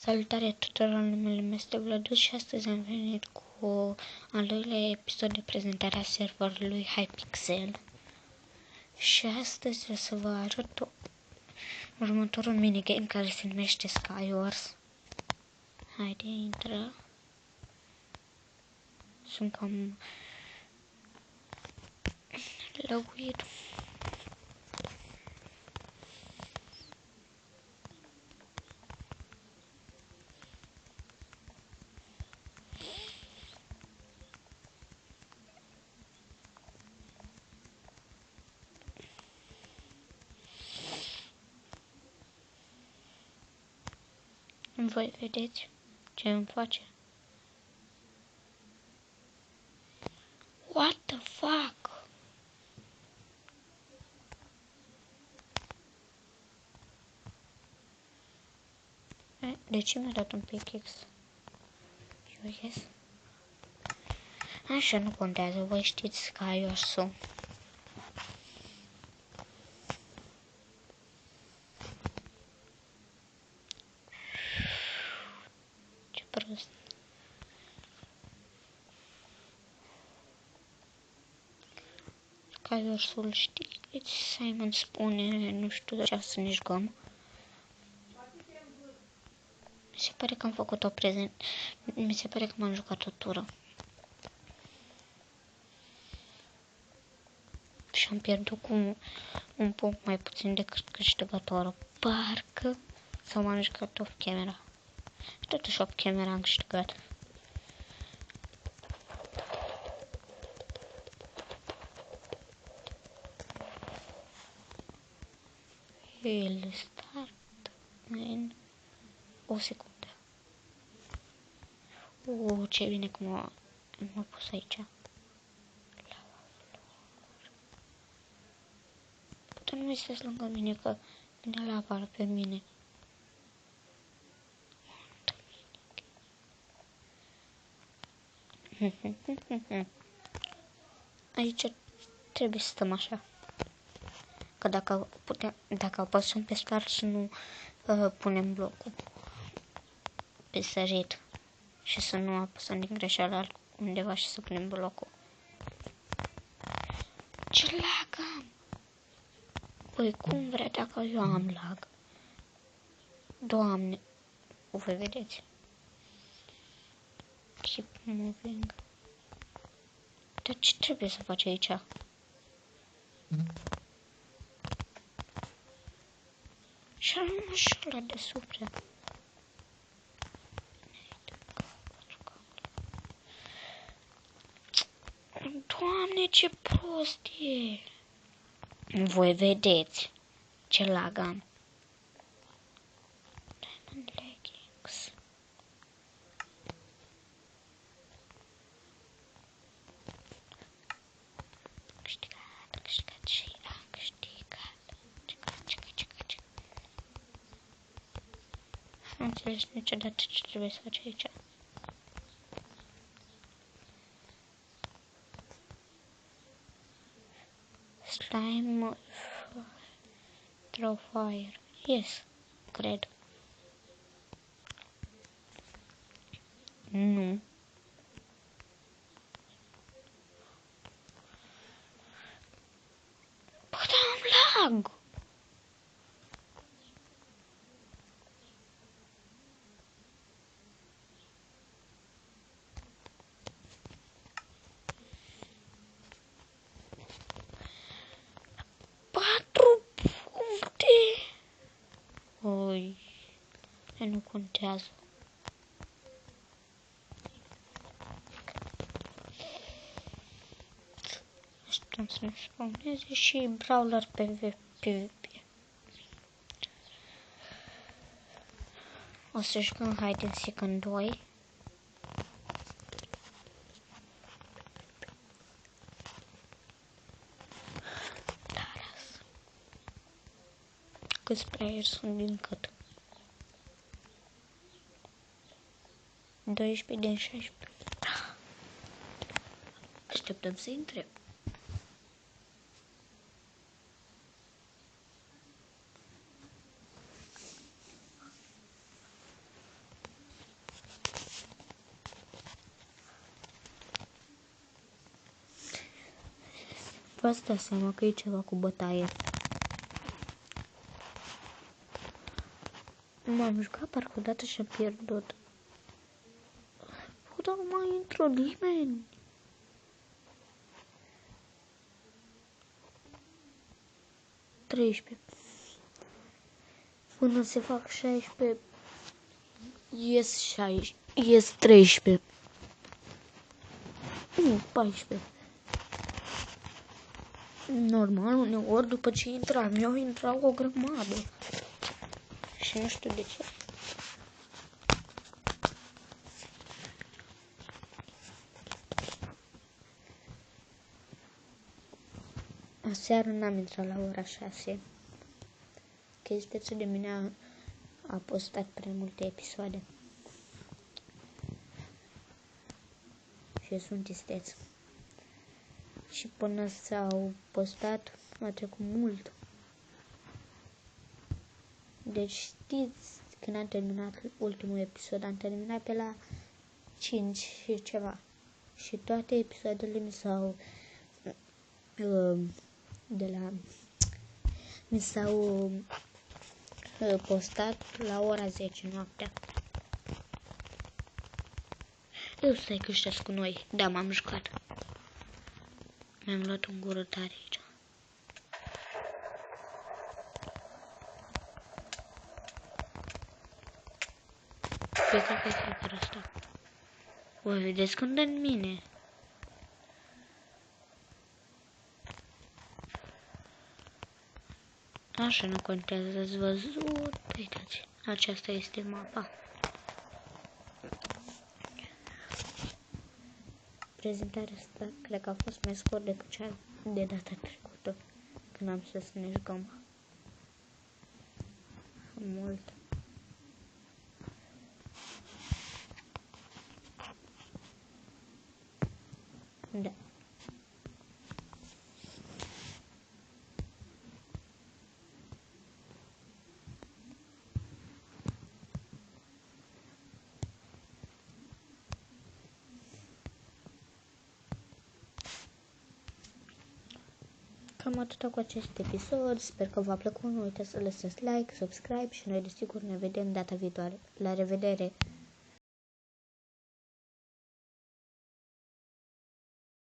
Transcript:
Salutare tuturor, numele meu este Vladus și astăzi am venit cu al doilea episod de prezentare a serverului Hypixel. Și astăzi o să vă arăt următorul minigame care se numește Skywars. Haide, intră. Sunt cam lăguit. Voi vedeți ce îmi face? What the fuck? De ce mi-a dat un pickaxe? Eu ies? Așa, nu contează, voi știți Skywars-ul. Ce prost. Skywars-ul știți? Simon spune, nu știu de ce să ne jucăm. Mi se pare că am făcut o mi se pare că m-am jucat o tură. Și am pierdut cu un punct mai puțin decât câștigătorul. Parcă sau m-am jucat off camera. Și totuși off camera am câștigat. El start în o secundă. Ce bine că m-a pus aici. Tu nu uitați lângă mine că vine lava pe mine. Aici trebuie să stăm așa. Că dacă apăsăm pe start să nu punem blocul pe sărit și să nu apăsăm din greșeală undeva și să punem blocul. Ce lag am? Păi cum vrea dacă eu am lag? Doamne, voi vedeți. Keep moving. Dar ce trebuie să faci aici? Și am așa la deasupra. Doamne, ce prost e! Voi vedeți ce lag am. Diamond leggings. Câștigat și am câștigat. Nu înțeles niciodată ce trebuie să faci aici. Slime throw fire. Yes, cred. Nu. Bă, dar am lag. Oi, nu contează. Așteptăm să ne spawneze și brawler PvP. O să jucăm Hide and Seek în 2. Câți player sunt din cât? 12 din 16. Așteptăm să intre. v-ați dat seama că e ceva cu bătaie. M-am jucat parcă odată și am pierdut. Bă, dar nu mai intră nimeni. Până se fac 16, ies 13. 14. Normal, uneori după ce intram, eu intrau o grămadă. Și nu știu de ce. Aseară n-am intrat la ora 6. Chestia de mine a postat prea multe episoade. Și sunt isteț. Și până s-au postat, a trecut mult. Deci știți, când am terminat ultimul episod, am terminat pe la 5 și ceva. Și toate episoadele mi s-au postat la ora 10 noaptea. Eu stai că ăștia cu noi. Da, m-am jucat. Mi-am luat un gură tare aici. Cred că e fiecare asta. Voi vedeți când dă în mine. Așa nu contează, ați văzut? Uitați, aceasta este mapa. Prezentarea asta cred că a fost mai scurt decât cea de data trecută, când am să ne jucăm mult. Da. Cam atâta cu acest episod, sper că v-a plăcut, nu uitați să lăsați like, subscribe și noi desigur ne vedem data viitoare. La revedere!